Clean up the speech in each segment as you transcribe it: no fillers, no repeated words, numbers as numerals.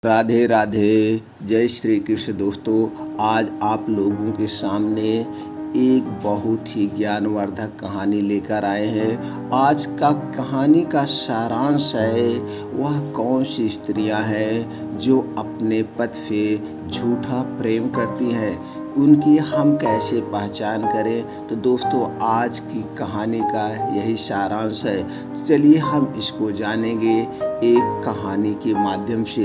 राधे राधे। जय श्री कृष्ण। दोस्तों, आज आप लोगों के सामने एक बहुत ही ज्ञानवर्धक कहानी लेकर आए हैं। आज का कहानी का सारांश है, वह कौन सी स्त्रियां हैं जो अपने पति से झूठा प्रेम करती हैं, उनकी हम कैसे पहचान करें। तो दोस्तों, आज की कहानी का यही सारांश है। तो चलिए हम इसको जानेंगे एक कहानी के माध्यम से।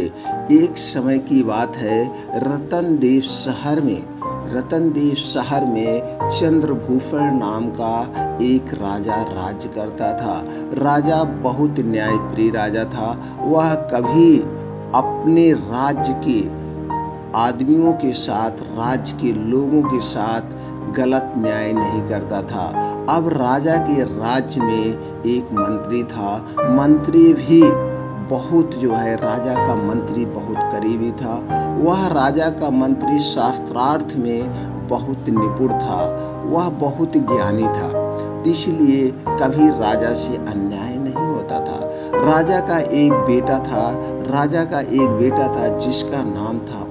एक समय की बात है, रतनदेव शहर में चंद्रभूषण नाम का एक राजा राज्य करता था। राजा बहुत न्यायप्रिय राजा था। वह कभी अपने राज्य के आदमियों के साथ, राज्य के लोगों के साथ गलत न्याय नहीं करता था। अब राजा के राज्य में एक मंत्री था। मंत्री भी बहुत राजा का मंत्री बहुत करीबी था। वह राजा का मंत्री शास्त्रार्थ में बहुत निपुण था। वह बहुत ज्ञानी था, इसलिए कभी राजा से अन्याय नहीं होता था। राजा का एक बेटा था जिसका नाम था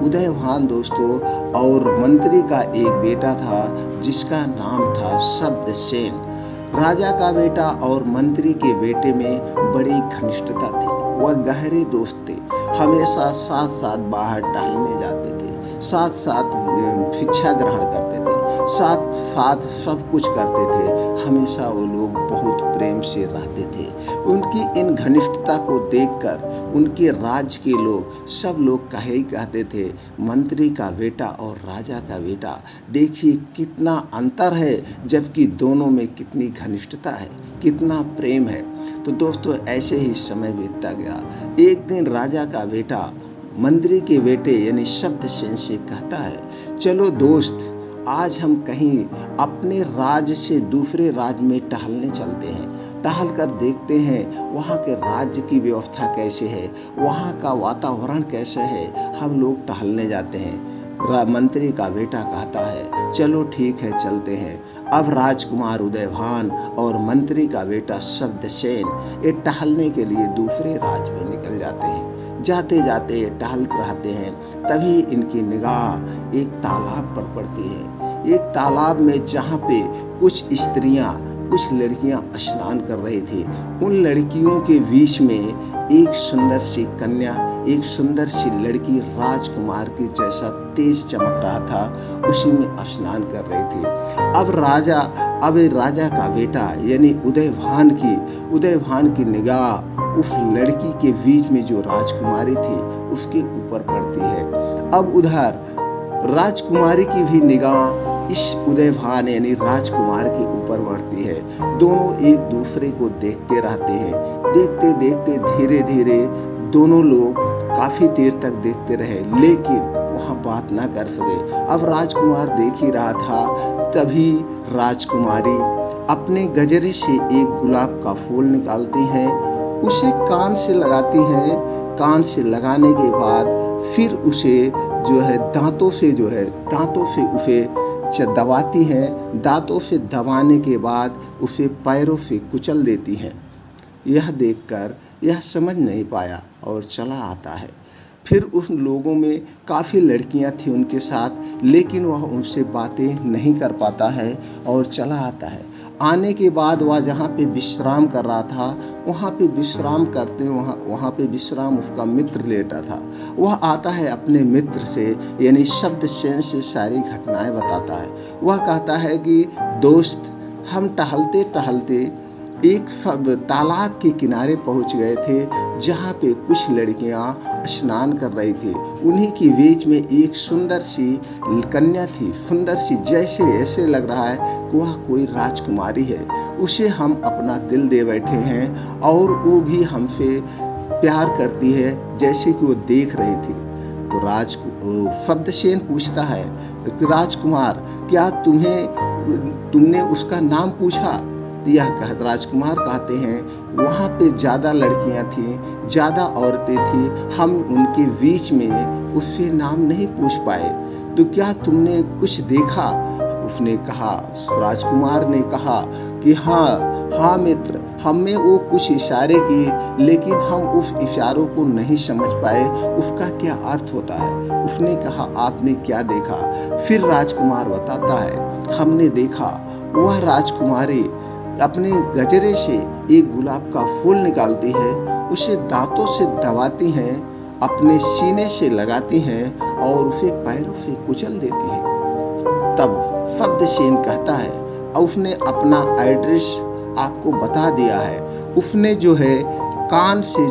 उदयभान दोस्तों। और मंत्री का एक बेटा था जिसका नाम था शब्दसेन। राजा का बेटा और मंत्री के बेटे में बड़ी घनिष्ठता थी। वह गहरे दोस्त थे। हमेशा साथ साथ बाहर टहलने जाते थे, साथ साथ शिक्षा ग्रहण करते थे, साथ साथ सब कुछ करते थे। हमेशा वो लोग बहुत प्रेम से रहते थे। उनकी इन घनिष्ठता को देखकर उनके राज्य के लोग सब लोग कहते थे, मंत्री का बेटा और राजा का बेटा, देखिए कितना अंतर है, जबकि दोनों में कितनी घनिष्ठता है, कितना प्रेम है। तो दोस्तों, ऐसे ही समय बीतता गया। एक दिन राजा का बेटा मंत्री के बेटे यानी शब्दसेन से कहता है, चलो दोस्त, आज हम कहीं अपने राज्य से दूसरे राज्य में टहलने चलते हैं। टहल कर देखते हैं वहाँ के राज्य की व्यवस्था कैसे है, वहाँ का वातावरण कैसे है। हम लोग टहलने जाते हैं। मंत्री का बेटा कहता है, चलो ठीक है, चलते हैं। अब राजकुमार उदयभान और मंत्री का बेटा शब्दसेन ये टहलने के लिए दूसरे राज्य में निकल जाते हैं। जाते जाते टहल रहते हैं, तभी इनकी निगाह एक तालाब पर पड़ती है। एक तालाब में जहाँ पे कुछ लड़कियाँ स्नान कर रही थी। उन लड़कियों के बीच में एक सुंदर सी कन्या, एक सुंदर सी लड़की राजकुमार की जैसा तेज चमक रहा था, उसी में स्नान कर रही थी। अब राजा का बेटा यानी उदयभान की निगाह उस लड़की के बीच में जो राजकुमारी थी उसके ऊपर पड़ती है। अब उधर राजकुमारी की भी निगाह इस उदयभान यानी राजकुमार के ऊपर बढ़ती है। दोनों एक दूसरे को देखते रहते हैं। देखते देखते धीरे धीरे दोनों लोग काफी देर तक देखते रहे, लेकिन वहाँ बात ना कर सके। अब राजकुमार देख ही रहा था, तभी राजकुमारी अपने गजरे से एक गुलाब का फूल निकालती हैं, उसे कान से लगाती हैं। कान से लगाने के बाद फिर उसे दांतों से उसे दबाती हैं। दांतों से दबाने के बाद उसे पैरों से कुचल देती हैं। यह देखकर यह समझ नहीं पाया और चला आता है। फिर उन लोगों में काफ़ी लड़कियां थी उनके साथ, लेकिन वह उनसे बातें नहीं कर पाता है और चला आता है। आने के बाद वह जहाँ पे विश्राम कर रहा था, वहाँ पे विश्राम उसका मित्र लेटा था। वह आता है अपने मित्र से यानी शब्दसेन से सारी घटनाएं बताता है। वह कहता है कि दोस्त, हम टहलते टहलते एक तालाब के किनारे पहुंच गए थे, जहाँ पे कुछ लड़कियां स्नान कर रही थी। उन्हीं के बीच में एक सुंदर सी कन्या थी, सुंदर सी, जैसे ऐसे लग रहा है कि वह कोई राजकुमारी है। उसे हम अपना दिल दे बैठे हैं और वो भी हमसे प्यार करती है, जैसे कि वो देख रही थी। तो शब्दसेन पूछता है कि राजकुमार, क्या तुमने उसका नाम पूछा? राजकुमार कहते हैं, वहाँ पे ज़्यादा लड़कियाँ थीं, ज़्यादा औरतें थीं, हम उनके बीच में उससे नाम नहीं पूछ पाए। तो क्या तुमने कुछ देखा? उसने कहा, राजकुमार ने कहा कि हाँ मित्र, हमें वो कुछ इशारे किए, लेकिन हम उस इशारों को नहीं समझ पाए उसका क्या अर्थ होता है। उसने कहा, आपने क्या देखा? फिर राजकुमार बताता है, हमने देखा वह राजकुमारी अपने गजरे से एक गुलाब का फूल निकालती है, उसे दांतों से दबाती हैं, अपने सीने से लगाती हैं और उसे पैरों से कुचल देती है। तब फब्दसेन कहता है, उसने अपना एड्रेस आपको बता दिया है। उसने जो है कान से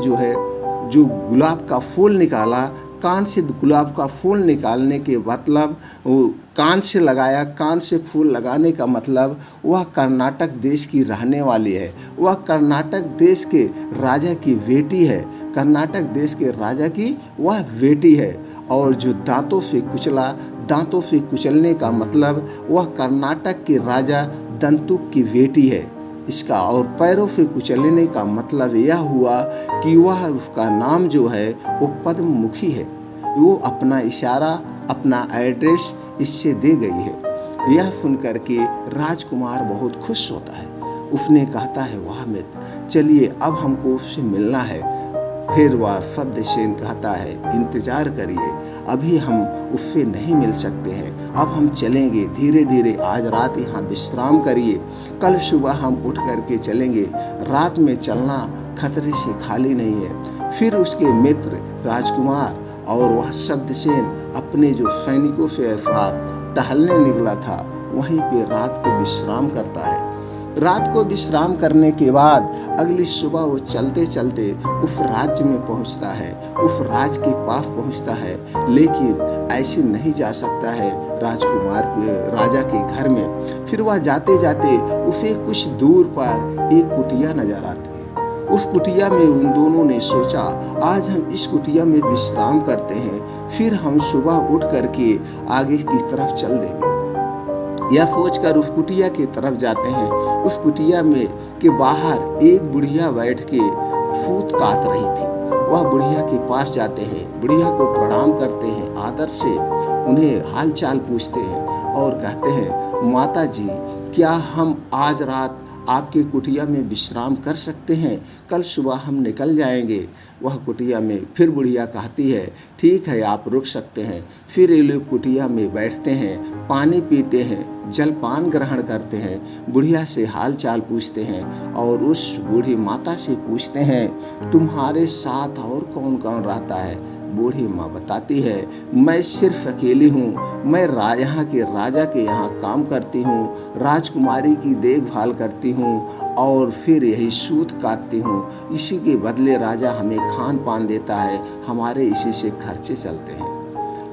जो गुलाब का फूल निकाला, कान से गुलाब का फूल निकालने के मतलब वो कान से लगाया, कान से फूल लगाने का मतलब वह कर्नाटक देश की रहने वाली है, वह कर्नाटक देश के राजा की बेटी है, कर्नाटक देश के राजा की वह बेटी है। और जो दांतों से कुचला, दांतों से कुचलने का मतलब वह कर्नाटक के राजा दंतुक की बेटी है इसका। और पैरों से कुचलने का मतलब यह हुआ कि वह उसका नाम जो है वो पद्ममुखी है। वो अपना इशारा, अपना एड्रेस इससे दे गई है। यह सुनकर के राजकुमार बहुत खुश होता है। उसने कहता है, वाह मित्र, चलिए अब हमको उससे मिलना है। फिर वह फब्दसेन कहता है, इंतजार करिए, अभी हम उससे नहीं मिल सकते हैं, अब हम चलेंगे धीरे धीरे, आज रात यहाँ विश्राम करिए, कल सुबह हम उठ करके चलेंगे। रात में चलना खतरे से खाली नहीं है। फिर उसके मित्र राजकुमार और वह फब्दसेन अपने जो सैनिकों से साथ टहलने निकला था, वहीं पे रात को विश्राम करता है। रात को विश्राम करने के बाद अगली सुबह वो चलते चलते उस राज्य में पहुंचता है, उस राज के पास पहुंचता है। लेकिन ऐसे नहीं जा सकता है राजकुमार के राजा के घर में। फिर वह जाते जाते उसे कुछ दूर पर एक कुटिया नजर आती है। उस कुटिया में उन दोनों ने सोचा, आज हम इस कुटिया में विश्राम करते हैं, फिर हम सुबह उठ करके आगे की तरफ चल देंगे। यह सोचकर उस कुटिया की तरफ जाते हैं। उस कुटिया में के बाहर एक बुढ़िया बैठ के फूट काट रही थी। वह बुढ़िया के पास जाते हैं, बुढ़िया को प्रणाम करते हैं, आदर से उन्हें हाल चाल पूछते हैं और कहते हैं, माता जी, क्या हम आज रात आपके कुटिया में विश्राम कर सकते हैं? कल सुबह हम निकल जाएंगे। वह कुटिया में फिर बुढ़िया कहती है, ठीक है, आप रुक सकते हैं। फिर ये लोग कुटिया में बैठते हैं, पानी पीते हैं, जलपान ग्रहण करते हैं, बुढ़िया से हाल चाल पूछते हैं और उस बूढ़ी माता से पूछते हैं, तुम्हारे साथ और कौन कौन रहता है? बूढ़ी माँ बताती है, मैं सिर्फ अकेली हूँ, मैं यहाँ के राजा के यहाँ काम करती हूँ, राजकुमारी की देखभाल करती हूँ और फिर यही सूत काटती हूँ। इसी के बदले राजा हमें खान पान देता है, हमारे इसी से खर्चे चलते हैं।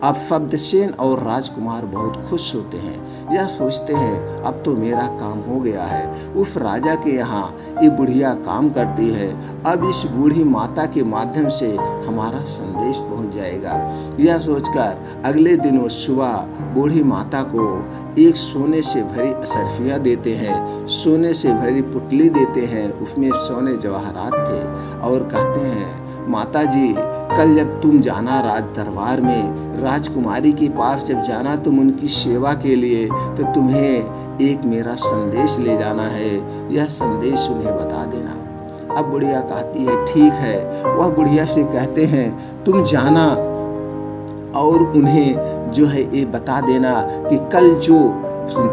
अब फब्दसेन और राजकुमार बहुत खुश होते हैं। यह सोचते हैं, अब तो मेरा काम हो गया है। उस राजा के यहाँ ये बुढ़िया काम करती है, अब इस बूढ़ी माता के माध्यम से हमारा संदेश पहुंच जाएगा। यह सोचकर अगले दिन वो सुबह बूढ़ी माता को एक सोने से भरी असरफियाँ देते हैं, सोने से भरी पुतली देते हैं, उसमें सोने जवाहरात थे और कहते हैं, माता जी, कल जब तुम जाना राज दरबार में, राजकुमारी के पास जब जाना तुम उनकी सेवा के लिए, तो तुम्हें एक मेरा संदेश ले जाना है, यह संदेश उन्हें बता देना। अब बुढ़िया कहती है, ठीक है। वह बुढ़िया से कहते हैं, तुम जाना और उन्हें जो है ये बता देना कि कल जो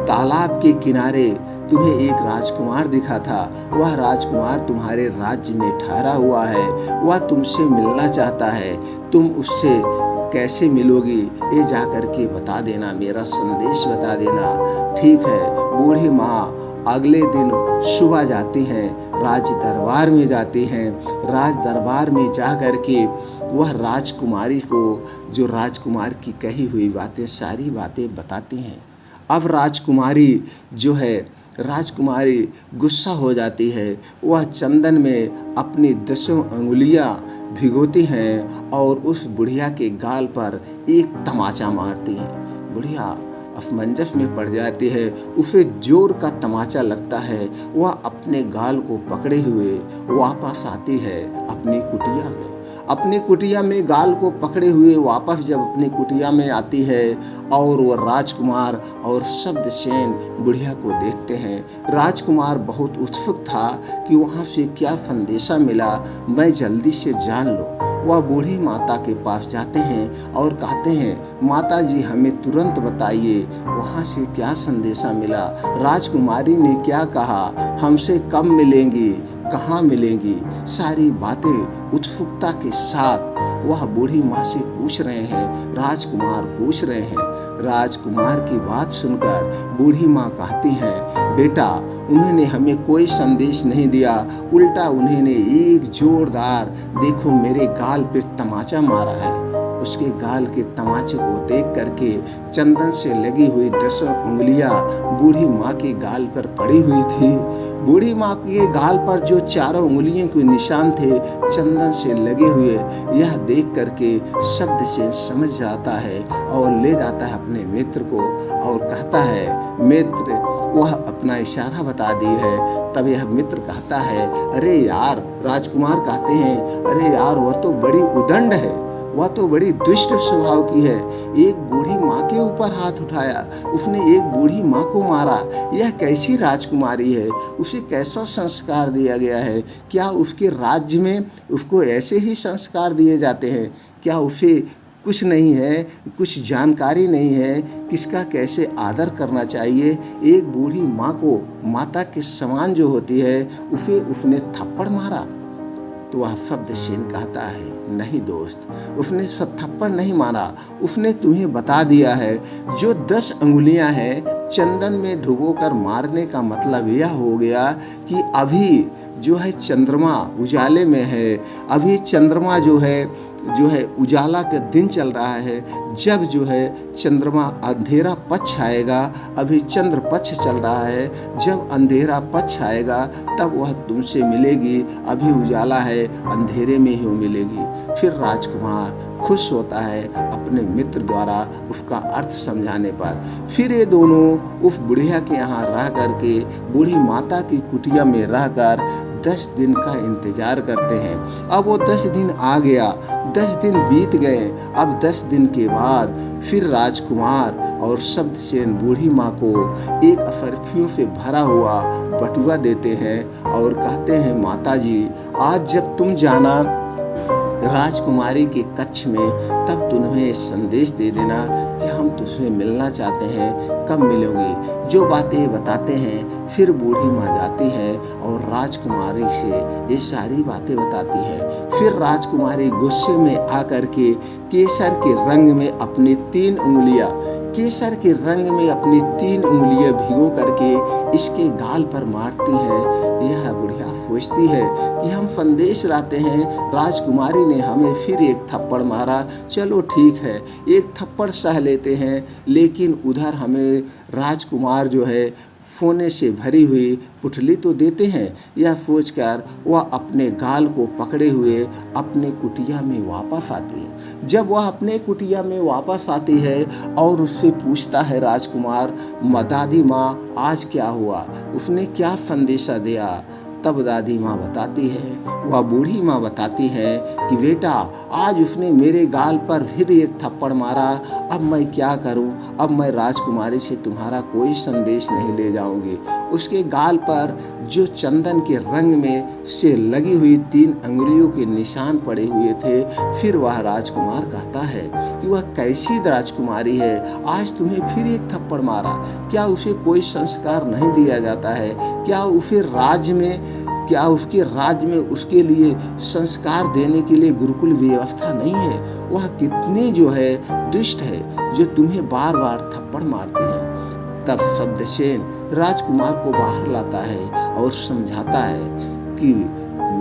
तालाब के किनारे तुम्हें एक राजकुमार दिखा था, वह राजकुमार तुम्हारे राज्य में ठहरा हुआ है, वह तुमसे मिलना चाहता है, तुम उससे कैसे मिलोगी ये जा कर के बता देना, मेरा संदेश बता देना। ठीक है। बूढ़ी माँ अगले दिन सुबह जाती हैं, राज दरबार में जाती हैं। राज दरबार में जा कर के वह राजकुमारी को जो राजकुमार की कही हुई बातें, सारी बातें बताती हैं। अब राजकुमारी गुस्सा हो जाती है। वह चंदन में अपनी 10 अंगुलियां भिगोती हैं और उस बुढ़िया के गाल पर एक तमाचा मारती हैं। बुढ़िया असमंजस में पड़ जाती है, उसे जोर का तमाचा लगता है। वह अपने गाल को पकड़े हुए वापस आती है अपनी कुटिया में। अपनी कुटिया में गाल को पकड़े हुए वापस जब अपनी कुटिया में आती है और वह राजकुमार और शब्दसेन बुढ़िया को देखते हैं। राजकुमार बहुत उत्सुक था कि वहाँ से क्या संदेशा मिला, मैं जल्दी से जान लूँ। वह बूढ़ी माता के पास जाते हैं और कहते हैं, माता जी हमें तुरंत बताइए वहाँ से क्या संदेशा मिला, राजकुमारी ने क्या कहा, हमसे कब मिलेंगी, कहाँ मिलेंगी। सारी बातें उत्सुकता के साथ वह बूढ़ी माँ से पूछ रहे हैं, राजकुमार पूछ रहे हैं। राजकुमार की बात सुनकर बूढ़ी माँ कहती हैं, बेटा उन्होंने हमें कोई संदेश नहीं दिया, उल्टा उन्होंने एक जोरदार देखो मेरे गाल पे तमाचा मारा है। उसके गाल के तमाचे को देख करके चंदन से लगी हुई 10 उंगलियां बूढ़ी माँ के गाल पर पड़ी हुई थी। बूढ़ी माँ के गाल पर जो 4 उंगलियों के निशान थे चंदन से लगे हुए, यह देख करके शब्दसेन समझ जाता है और ले जाता है अपने मित्र को और कहता है, मित्र वह अपना इशारा बता दी है। तब यह मित्र कहता है, अरे यार, राजकुमार कहते हैं, अरे यार वह तो बड़ी उदंड है, वह तो बड़ी दुष्ट स्वभाव की है। एक बूढ़ी माँ के ऊपर हाथ उठाया, उसने एक बूढ़ी माँ को मारा, यह कैसी राजकुमारी है, उसे कैसा संस्कार दिया गया है, क्या उसके राज्य में उसको ऐसे ही संस्कार दिए जाते हैं, क्या उसे कुछ नहीं है, कुछ जानकारी नहीं है किसका कैसे आदर करना चाहिए। एक बूढ़ी माँ को माता के समान जो होती है उसे उसने थप्पड़ मारा। तो वह शब्दसेन कहता है, नहीं दोस्त, उसने थप्पड़ नहीं मारा, उसने तुम्हें बता दिया है जो 10 अंगुलियां हैं चंदन में डुबोकर मारने का मतलब यह हो गया कि अभी जो है चंद्रमा उजाले में है, अभी चंद्रमा जो है उजाला का दिन चल रहा है। जब जो है चंद्रमा अंधेरा पक्ष आएगा, अभी चंद्र पक्ष चल रहा है, जब अंधेरा पक्ष आएगा तब वह तुमसे मिलेगी, अभी उजाला है अंधेरे में ही मिलेगी। फिर राजकुमार खुश होता है अपने मित्र द्वारा उसका अर्थ समझाने पर। फिर ये दोनों उस बुढ़िया के यहाँ रह करके बूढ़ी माता की कुटिया में रहकर 10 दिन का इंतजार करते हैं। अब वो 10 दिन आ गया, 10 दिन बीत गए। अब 10 दिन के बाद फिर राजकुमार और शब्दसेन बूढ़ी माँ को एक अफरफियों से भरा हुआ बटुआ देते हैं और कहते हैं, माता जी आज जब तुम जाना राजकुमारी के कक्ष में तब तुम्हें संदेश दे देना कि हम तुझसे मिलना चाहते हैं, कब मिलोगे। जो बातें बताते हैं फिर बूढ़ी माँ जाती है और राजकुमारी से ये सारी बातें बताती है। फिर राजकुमारी गुस्से में आकर के केसर के रंग में अपनी 3 उंगलियां भिगो करके इसके गाल पर मारती है। यह बुढ़िया सोचती है कि हम संदेश लाते हैं, राजकुमारी ने हमें फिर एक थप्पड़ मारा, चलो ठीक है एक थप्पड़ सह लेते हैं, लेकिन उधर हमें राजकुमार जो है सोने से भरी हुई पुतली तो देते हैं। यह सोचकर वह अपने गाल को पकड़े हुए अपने कुटिया में वापस आती है। जब वह अपने कुटिया में वापस आती है और उससे पूछता है राजकुमार, दादी माँ आज क्या हुआ, उसने क्या संदेशा दिया। तब दादी माँ बताती है, वह बूढ़ी माँ बताती है कि बेटा आज उसने मेरे गाल पर फिर एक थप्पड़ मारा, अब मैं क्या करूं, अब मैं राजकुमारी से तुम्हारा कोई संदेश नहीं ले जाऊंगी। उसके गाल पर जो चंदन के रंग में से लगी हुई 3 अंगुलियों के निशान पड़े हुए थे। फिर वह राजकुमार कहता है कि वह कैसी राजकुमारी है, आज तुम्हें फिर एक थप्पड़ मारा, क्या उसे कोई संस्कार नहीं दिया जाता है, क्या उसके राज्य में उसके लिए संस्कार देने के लिए गुरुकुल व्यवस्था नहीं है। वह कितनी जो है दुष्ट है जो तुम्हें बार बार थप्पड़ मारती है। तब शब्दसेन राजकुमार को बाहर लाता है और समझाता है कि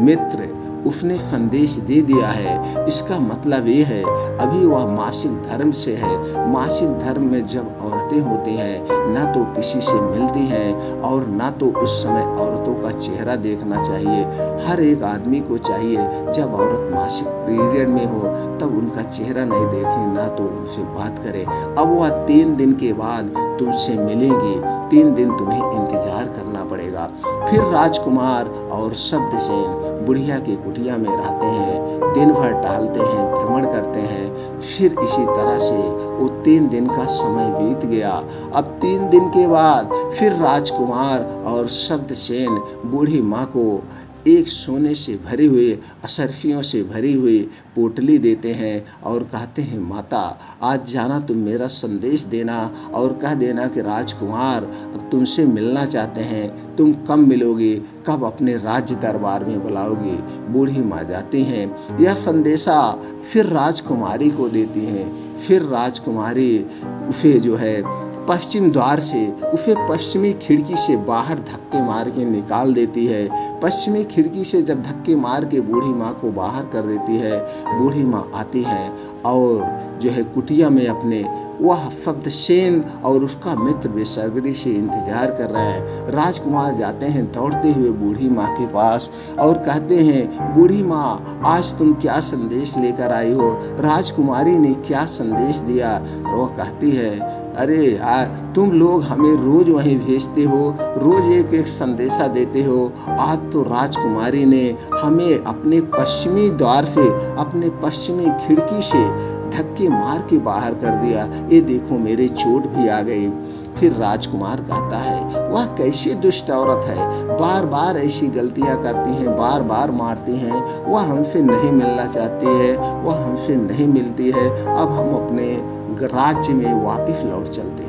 मित्र उसने संदेश दे दिया है, इसका मतलब ये है अभी वह मासिक धर्म से है। मासिक धर्म में जब औरतें होती हैं ना तो किसी से मिलती हैं और ना तो उस समय औरतों का चेहरा देखना चाहिए। हर एक आदमी को चाहिए जब औरत मासिक पीरियड में हो तब उनका चेहरा नहीं देखें, ना तो उनसे बात करें। अब वह 3 दिन के बाद तुमसे मिलेंगी, 3 दिन तुम्हें इंतजार करना पड़ेगा। फिर राजकुमार और शब्दसेन बुढ़िया की कुटिया में रहते हैं, दिन भर टहलते हैं, भ्रमण करते हैं। फिर इसी तरह से वो 3 दिन का समय बीत गया। अब 3 दिन के बाद फिर राजकुमार और शब्दसेन बूढ़ी माँ को एक सोने से भरी हुई, अशर्फियों से भरी हुई पोटली देते हैं और कहते हैं, माता आज जाना तुम मेरा संदेश देना और कह देना कि राजकुमार तुमसे मिलना चाहते हैं, तुम कब मिलोगे, कब अपने राज्य दरबार में बुलाओगे। बूढ़ी माँ जाती हैं, यह संदेशा फिर राजकुमारी को देती हैं। फिर राजकुमारी उसे जो है पश्चिम द्वार से, उसे पश्चिमी खिड़की से बाहर धक्के मार के निकाल देती है। पश्चिमी खिड़की से जब धक्के मार के बूढ़ी माँ को बाहर कर देती है, बूढ़ी माँ आती हैं और जो है कुटिया में अपने वह शब्दसेन और उसका मित्र बेसब्री से इंतजार कर रहे हैं। राजकुमार जाते हैं दौड़ते हुए बूढ़ी माँ के पास और कहते हैं, बूढ़ी माँ आज तुम क्या संदेश लेकर आई हो, राजकुमारी ने क्या संदेश दिया। वो कहती है, अरे यार तुम लोग हमें रोज वहीं भेजते हो, रोज एक एक संदेशा देते हो। आज तो राजकुमारी ने हमें अपने पश्चिमी द्वार से, अपने पश्चिमी खिड़की से धक्के मार के बाहर कर दिया। ये देखो मेरे चोट भी आ गई। फिर राजकुमार कहता है, वह कैसी दुष्ट औरत है, बार बार ऐसी गलतियां करती हैं, बार बार मारती हैं। वह हमसे नहीं मिलना चाहती है, वह हमसे नहीं मिलती है। अब हम अपने राज्य में वापस लौट चलते हैं।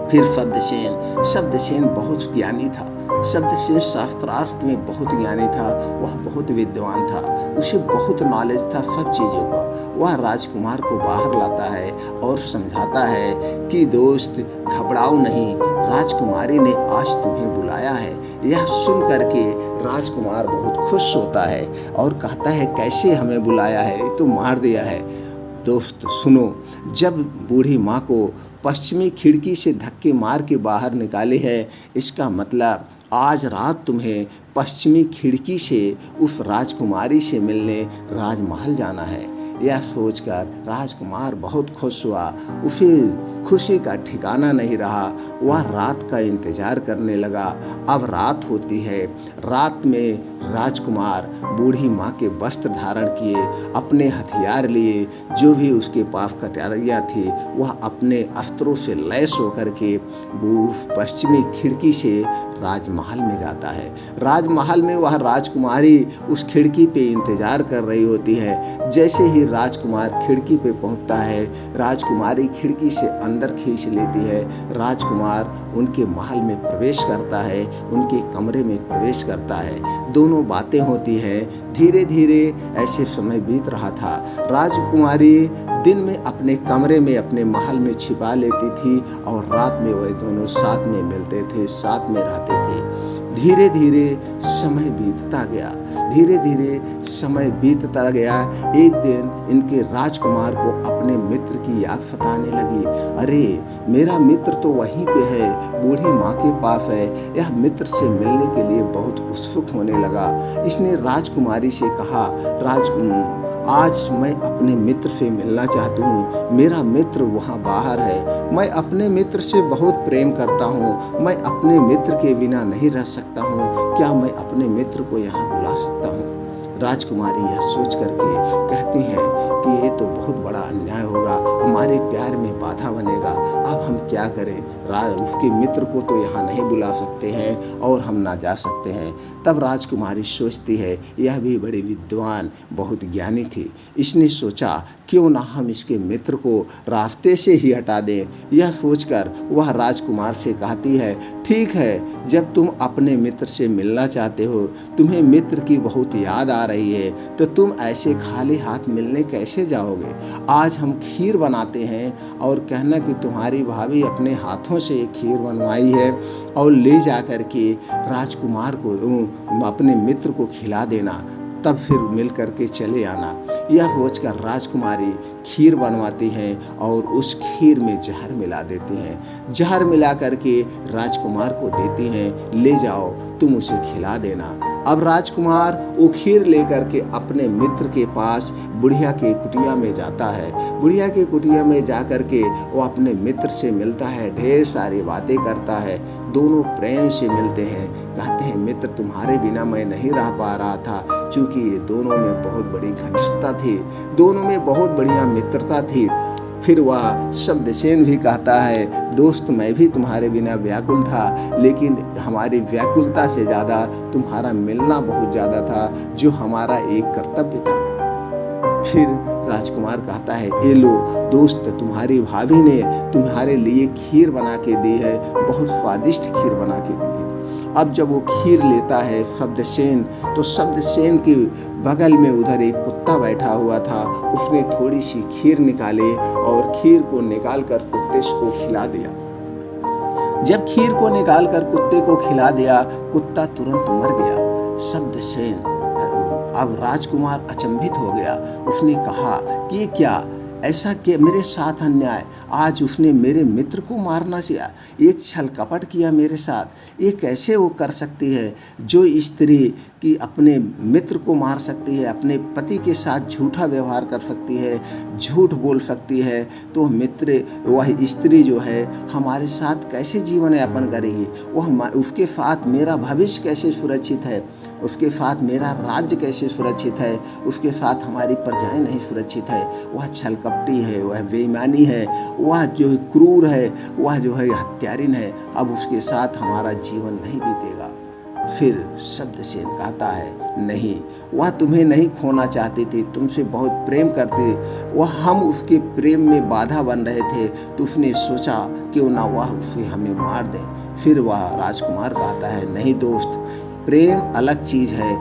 फिर शब्दसेन बहुत ज्ञानी था। शब्दसेन शास्त्रार्थ में बहुत ज्ञानी था, वह बहुत विद्वान था, उसे बहुत नॉलेज था सब चीज़ों का। वह राजकुमार को बाहर लाता है और समझाता है कि दोस्त घबराओ नहीं, राजकुमारी ने आज तुम्हें बुलाया है। यह सुन करके राजकुमार बहुत खुश होता है और कहता है, कैसे हमें बुलाया है, तो मार दिया है। दोस्त सुनो, जब बूढ़ी माँ को पश्चिमी खिड़की से धक्के मार के बाहर निकाले है, इसका मतलब आज रात तुम्हें पश्चिमी खिड़की से उस राजकुमारी से मिलने राजमहल जाना है। यह सोचकर राजकुमार बहुत खुश हुआ। उसे खुशी का ठिकाना नहीं रहा। वह रात का इंतजार करने लगा। अब रात होती है। रात में राजकुमार बूढ़ी माँ के वस्त्र धारण किए, अपने हथियार लिए, जो भी उसके पास कटारियाँ थी वह अपने अस्त्रों से लैस होकर के पश्चिमी खिड़की से राजमहल में जाता है। राजमहल में वह राजकुमारी उस खिड़की पे इंतजार कर रही होती है। जैसे ही राजकुमार खिड़की पे पहुंचता है, राजकुमारी खिड़की से अंदर खींच लेती है। राजकुमार उनके महल में प्रवेश करता है, उनके कमरे में प्रवेश करता है। दोनों बातें होती हैं। धीरे धीरे ऐसे समय बीत रहा था। राजकुमारी दिन में अपने कमरे में, अपने महल में छिपा लेती थी और रात में वह दोनों साथ में मिलते थे, साथ में रहते थे। धीरे धीरे समय बीतता गया, धीरे धीरे समय बीतता गया। एक दिन इनके राजकुमार को अपने मित्र की याद सताने लगी। अरे मेरा मित्र तो वहीं पे है, बूढ़ी माँ के पास है। यह मित्र से मिलने के लिए बहुत उत्सुक होने लगा। इसने राजकुमारी से कहा, आज मैं अपने मित्र से मिलना चाहती हूँ। मेरा मित्र वहाँ बाहर है। मैं अपने मित्र से बहुत प्रेम करता हूँ। मैं अपने मित्र के बिना नहीं रह सकता हूँ। क्या मैं अपने मित्र को यहाँ बुला सकता हूँ? राजकुमारी यह सोच करके कहती हैं कि ये तो बहुत बड़ा अन्याय होगा, हमारे प्यार में बाधा बनेगा। अब हम क्या करें? उसके मित्र को तो यहाँ नहीं बुला सकते हैं और हम ना जा सकते हैं। तब राजकुमारी सोचती है, यह भी बड़ी विद्वान, बहुत ज्ञानी थी। इसने सोचा क्यों ना हम इसके मित्र को रास्ते से ही हटा दें। यह सोचकर वह राजकुमार से कहती है, ठीक है, जब तुम अपने मित्र से मिलना चाहते हो, तुम्हें मित्र की बहुत याद आ रही है, तो तुम ऐसे खाली हाथ मिलने कैसे जाओगे? आज हम खीर बनाते हैं और कहना कि तुम्हारी भाभी अपने हाथों से खीर बनवाई है और ले जा कर के राजकुमार को, अपने मित्र को खिला देना, तब फिर मिल कर के चले आना। यह सोचकर राजकुमारी खीर बनवाती हैं और उस खीर में जहर मिला देती हैं। जहर मिला करके राजकुमार को देती हैं, ले जाओ तुम उसे खिला देना। अब राजकुमार वो खीर लेकर के अपने मित्र के पास बुढ़िया के कुटिया में जाता है। बुढ़िया के कुटिया में जा कर के वो अपने मित्र से मिलता है, ढेर सारी बातें करता है। दोनों प्रेम से मिलते हैं। कहते हैं मित्र तुम्हारे बिना मैं नहीं रह पा रहा था, क्योंकि ये दोनों में बहुत बड़ी घनिष्ठता थी, दोनों में बहुत बढ़िया मित्रता थी। फिर वह शब्दसेन भी कहता है दोस्त मैं भी तुम्हारे बिना व्याकुल था, लेकिन हमारी व्याकुलता से ज़्यादा तुम्हारा मिलना बहुत ज़्यादा था, जो हमारा एक कर्तव्य था। फिर राजकुमार कहता है ये लो दोस्त, तुम्हारी भाभी ने तुम्हारे लिए खीर बना के दी है, बहुत स्वादिष्ट खीर बना के दी है। अब जब वो खीर लेता है शब्दसेन, तो शब्दसेन के बगल में उधर एक कुत्ता बैठा हुआ था। उसने थोड़ी सी खीर निकाली और खीर को निकाल कर कुत्ते को खिला दिया। जब खीर को निकाल कर कुत्ते को खिला दिया, कुत्ता तुरंत मर गया। शब्दसेन अब राजकुमार अचंभित हो गया। उसने कहा कि ये क्या, ऐसा कि मेरे साथ अन्याय, आज उसने मेरे मित्र को मारना किया, एक छल कपट किया मेरे साथ। ये कैसे वो कर सकती है जो स्त्री कि अपने मित्र को मार सकती है, अपने पति के साथ झूठा व्यवहार कर सकती है, झूठ बोल सकती है, तो मित्र वह स्त्री जो है हमारे साथ कैसे जीवन यापन करेगी? वह उसके साथ मेरा भविष्य कैसे सुरक्षित है, उसके साथ मेरा राज्य कैसे सुरक्षित है, उसके साथ हमारी प्रजाएं नहीं सुरक्षित है। वह छल कपटी है, वह बेईमानी है, वह जो क्रूर है, वह जो है हत्यारिन है। अब उसके साथ हमारा जीवन नहीं बीतेगा। फिर शब्दसेन कहता है नहीं, वह तुम्हें नहीं खोना चाहती थी, तुमसे बहुत प्रेम करती, वह हम उसके प्रेम में बाधा बन रहे थे, तो उसने सोचा क्यों ना वह उसे हमें मार दे। फिर वह राजकुमार कहता है नहीं दोस्त, प्रेम अलग चीज़ है,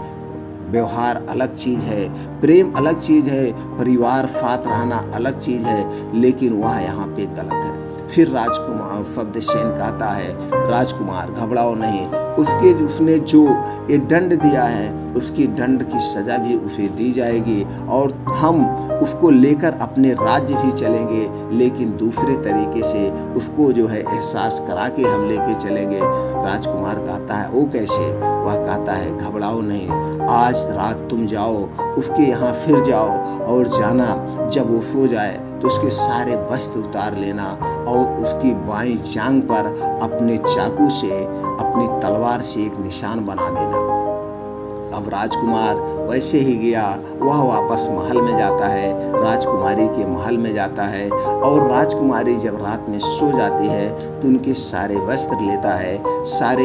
व्यवहार अलग चीज़ है, प्रेम अलग चीज़ है, परिवार साथ रहना अलग चीज़ है, लेकिन वह यहाँ पे गलत है। फिर राजकुमार शब्दसेन कहता है राजकुमार घबराओ नहीं, उसने जो ये दंड दिया है उसकी दंड की सज़ा भी उसे दी जाएगी, और हम उसको लेकर अपने राज्य भी चलेंगे, लेकिन दूसरे तरीके से उसको जो है एहसास करा के हम लेके चलेंगे। राजकुमार कहता है वो कैसे? वह कहता है घबराओ नहीं, आज रात तुम जाओ उसके यहाँ, फिर जाओ और जाना जब वो सो जाए तो उसके सारे वस्त्र उतार लेना और उसकी बाईं जांघ पर अपने चाकू से, अपनी तलवार से एक निशान बना देना। अब राजकुमार वैसे ही गया, वह वापस महल में जाता है, राजकुमारी के महल में जाता है, और राजकुमारी जब रात में सो जाती है तो उनके सारे वस्त्र लेता है,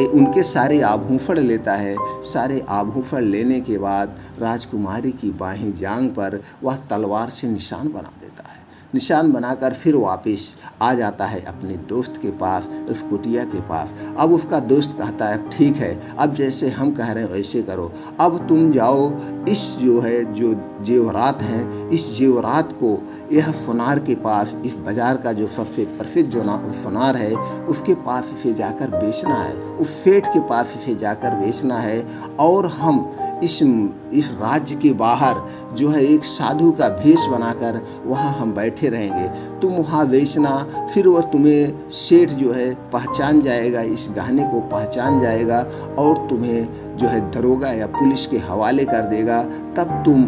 उनके सारे आभूषण लेता है। सारे आभूषण लेने के बाद राजकुमारी की बाहीं जांघ पर वह तलवार से निशान बना देता है। निशान बनाकर फिर वापस आ जाता है अपने दोस्त के पास, उस कुटिया के पास। अब उसका दोस्त कहता है ठीक है, अब जैसे हम कह रहे हैं वैसे करो, अब तुम जाओ इस जो जेवरात हैं, इस जेवरात को यह सुनार के पास, इस बाजार का जो सबसे प्रसिद्ध जो सुनार है उसके पास इसे जाकर बेचना है, उस सेठ के पास इसे जाकर बेचना है, और हम इस राज्य के बाहर जो है एक साधु का भेष बनाकर वहाँ हम बैठे रहेंगे, तुम वहाँ बेचना, फिर वह तुम्हें सेठ जो है पहचान जाएगा, इस गहने को पहचान जाएगा और तुम्हें जो है दरोगा या पुलिस के हवाले कर देगा। तब तुम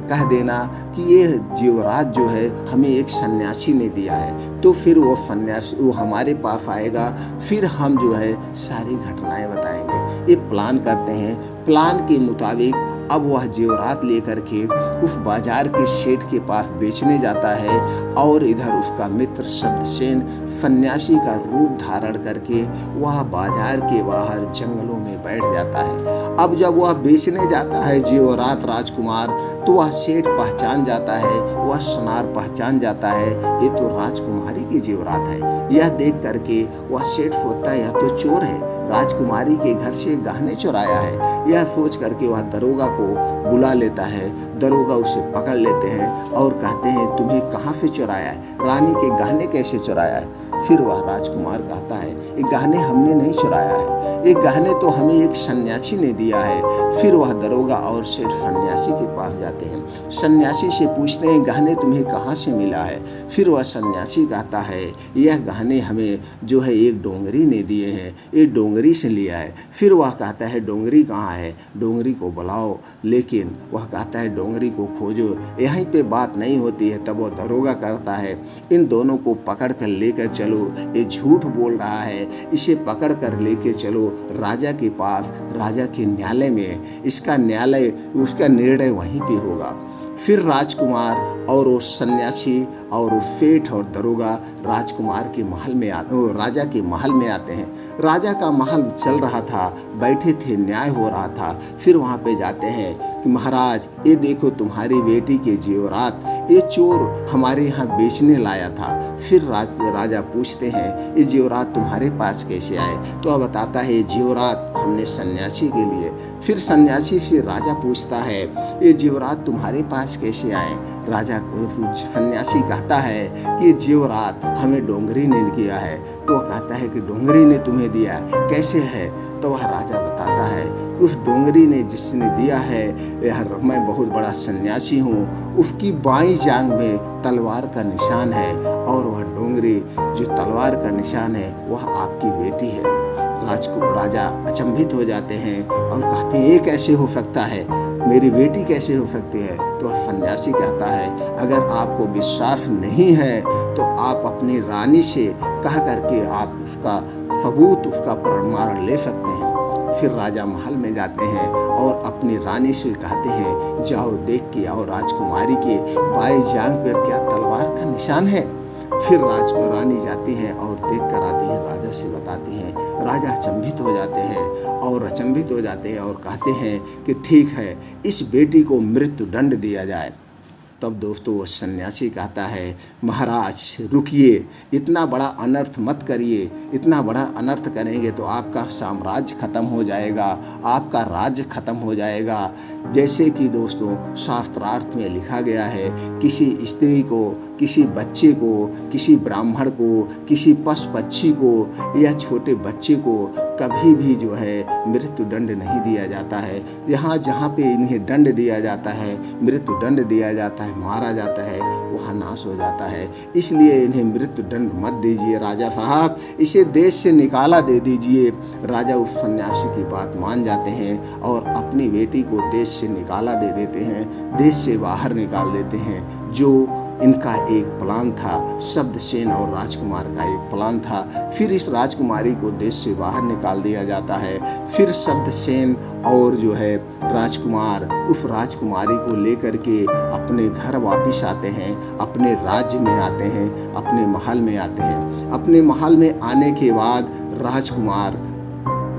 कह देना कि ये जेवरात जो है हमें एक सन्यासी ने दिया है, तो फिर वो सन्यासी वो हमारे पास आएगा, फिर हम जो है सारी घटनाएं बताएंगे। ये प्लान करते हैं। प्लान के मुताबिक अब वह जेवरात लेकर के उस बाजार के सेठ के पास बेचने जाता है, और इधर उसका मित्र शब्दसेन सन्यासी का रूप धारण करके वह बाजार के बाहर जंगलों में बैठ जाता है। अब जब वह बेचने जाता है जेवरात राजकुमार, तो वह सेठ पहचान जाता है, वह सुनार पहचान जाता है, ये तो राजकुमारी की जेवरात है। यह देख करके वह सेठ सोचता है यह तो चोर है, राजकुमारी के घर से गहने चुराया है। यह सोच करके वह दरोगा को बुला लेता है। दरोगा उसे पकड़ लेते हैं और कहते हैं तुम्हें कहाँ से चुराया है, रानी के गहने कैसे चुराया है। फिर वह राजकुमार कहता है ये गहने हमने नहीं चुराया है, ये गहने तो हमें एक सन्यासी ने दिया है। फिर वह दरोगा और सेठ सन्यासी के पास जाते हैं। सन्यासी से पूछते हैं गहने तुम्हें कहाँ से मिला है। फिर वह सन्यासी कहता है यह गहने हमें जो है एक डोंगरी ने दिए हैं, ये डोंगरी से लिया है। फिर वह कहता है डोंगरी कहाँ है, डोंगरी को बुलाओ। लेकिन वह कहता है डोंगरी को खोजो, यहीं पे बात नहीं होती है। तब वह दरोगा करता है इन दोनों को पकड़ कर लेकर चलो, ये झूठ बोल रहा है, इसे पकड़ कर लेके चलो राजा के पास, राजा के न्यायालय में। इसका न्यायालय, उसका निर्णय वहीं पे होगा। फिर राजकुमार और वो सन्यासी और वो सेठ और दरोगा राजकुमार के महल में राजा के महल में आते हैं। राजा का महल चल रहा था, बैठे थे, न्याय हो रहा था। फिर वहाँ पे जाते हैं कि महाराज ये देखो तुम्हारी बेटी के जेवरात, ये चोर हमारे यहाँ बेचने लाया था। फिर राजा पूछते हैं ये जेवरात तुम्हारे पास कैसे आए। तो वह बताता है ये जेवरात हमने सन्यासी के लिए। फिर सन्यासी से राजा पूछता है ये जेवरात तुम्हारे पास कैसे आए। राजा सन्यासी कहता है कि ये जेवरात हमें डोंगरी ने दिया है। तो वह कहता है कि डोंगरी ने तुम्हें दिया, कैसे है। तो वह राजा बताता है कि उस डोंगरी ने जिसने दिया है, यह मैं बहुत बड़ा सन्यासी हूँ, उसकी बाईं जांघ में तलवार का निशान है और वह डोंगरी जो तलवार का निशान है वह आपकी बेटी है। राजा अचंभित हो जाते हैं और कहते हैं ये कैसे हो सकता है, मेरी बेटी कैसे हो सकती है। तो वह सन्यासी कहता है अगर आपको विश्वास नहीं है तो आप अपनी रानी से कह करके आप उसका सबूत, उसका प्रमाण ले सकते हैं। फिर राजा महल में जाते हैं और अपनी रानी से कहते हैं जाओ देख के आओ राजकुमारी के बाएं जांघ पर क्या तलवार का निशान है। फिर रानी जाती हैं और देख कर आती हैं, राजा से बताती हैं। राजा अचंभित हो जाते हैं और कहते हैं कि ठीक है इस बेटी को मृत्यु दंड दिया जाए। तब दोस्तों वो सन्यासी कहता है महाराज रुकिए, इतना बड़ा अनर्थ मत करिए, इतना बड़ा अनर्थ करेंगे तो आपका साम्राज्य खत्म हो जाएगा, आपका राज्य खत्म हो जाएगा। जैसे कि दोस्तों शास्त्रार्थ में लिखा गया है किसी स्त्री को, किसी बच्चे को, किसी ब्राह्मण को, किसी पशु पक्षी को या छोटे बच्चे को कभी भी जो है मृत्यु दंड नहीं दिया जाता है। यहाँ जहाँ पे इन्हें दंड दिया जाता है, मृत्यु दंड दिया जाता है, मारा जाता है, वहाँ नाश हो जाता है। इसलिए इन्हें मृत्यु दंड मत दीजिए राजा साहब, इसे देश से निकाला दे दीजिए। राजा उस सन्यासी की बात मान जाते हैं और अपनी बेटी को देश से निकाला दे देते हैं, देश से बाहर निकाल देते हैं। जो इनका एक प्लान था, शब्दसेन और राजकुमार का एक प्लान था। फिर इस राजकुमारी को देश से बाहर निकाल दिया जाता है। फिर शब्दसेन और जो है राजकुमार उस राजकुमारी को लेकर के अपने घर वापस आते हैं, अपने राज्य में आते हैं, अपने महल में आते हैं। अपने महल में आने के बाद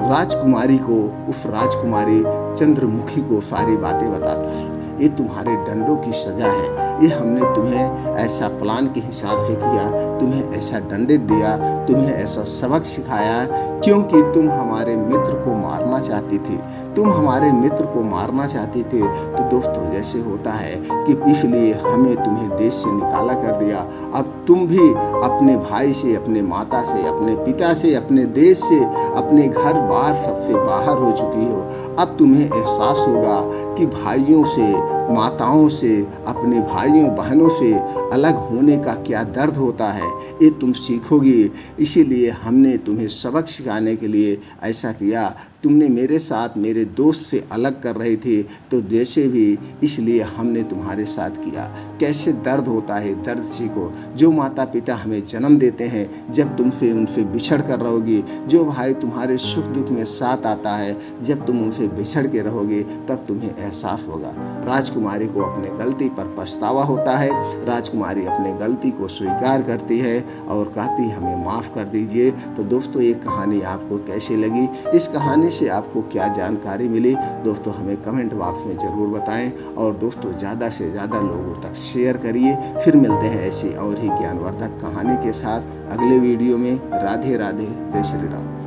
राजकुमारी को, उस राजकुमारी चंद्रमुखी को सारी बातें बताता है। ये तुम्हारे दंडों की सजा है, ये हमने तुम्हें ऐसा प्लान के हिसाब से किया, तुम्हें ऐसा दंडित दिया, तुम्हें ऐसा सबक सिखाया क्योंकि तुम हमारे मित्र को मारना चाहती थी, तुम हमारे मित्र को मारना चाहती थे। तो दोस्तों जैसे होता है कि इसलिए हमें तुम्हें देश से निकाला कर दिया। अब तुम भी अपने भाई से, अपने माता से, अपने पिता से, अपने देश से, अपने घर बार सबसे बाहर हो चुकी हो। अब तुम्हें एहसास होगा कि भाइयों से, माताओं से, अपने भाइयों बहनों से अलग होने का क्या दर्द होता है, ये तुम सीखोगी। इसीलिए हमने तुम्हें सबक सिखाने के लिए ऐसा किया। तुमने मेरे साथ मेरे दोस्त से अलग कर रही थी तो जैसे भी, इसलिए हमने तुम्हारे साथ किया। कैसे दर्द होता है, दर्द सीखो। जो माता पिता हमें जन्म देते हैं, जब तुमसे उनसे बिछड़ कर रहोगी, जो भाई तुम्हारे सुख दुख में साथ आता है, जब तुम उनसे बिछड़ के रहोगे तब तुम्हें एहसास होगा। राजकुमारी को अपने गलती पर पछतावा होता है। राजकुमारी अपने गलती को स्वीकार करती है और कहती हमें माफ़ कर दीजिए। तो दोस्तों ये कहानी आपको कैसी लगी, इस कहानी से आपको क्या जानकारी मिली, दोस्तों हमें कमेंट बॉक्स में ज़रूर बताएं। और दोस्तों ज़्यादा से ज़्यादा लोगों तक शेयर करिए। फिर मिलते हैं ऐसी और ही ज्ञानवर्धक कहानी के साथ अगले वीडियो में। राधे राधे, जय श्री राम।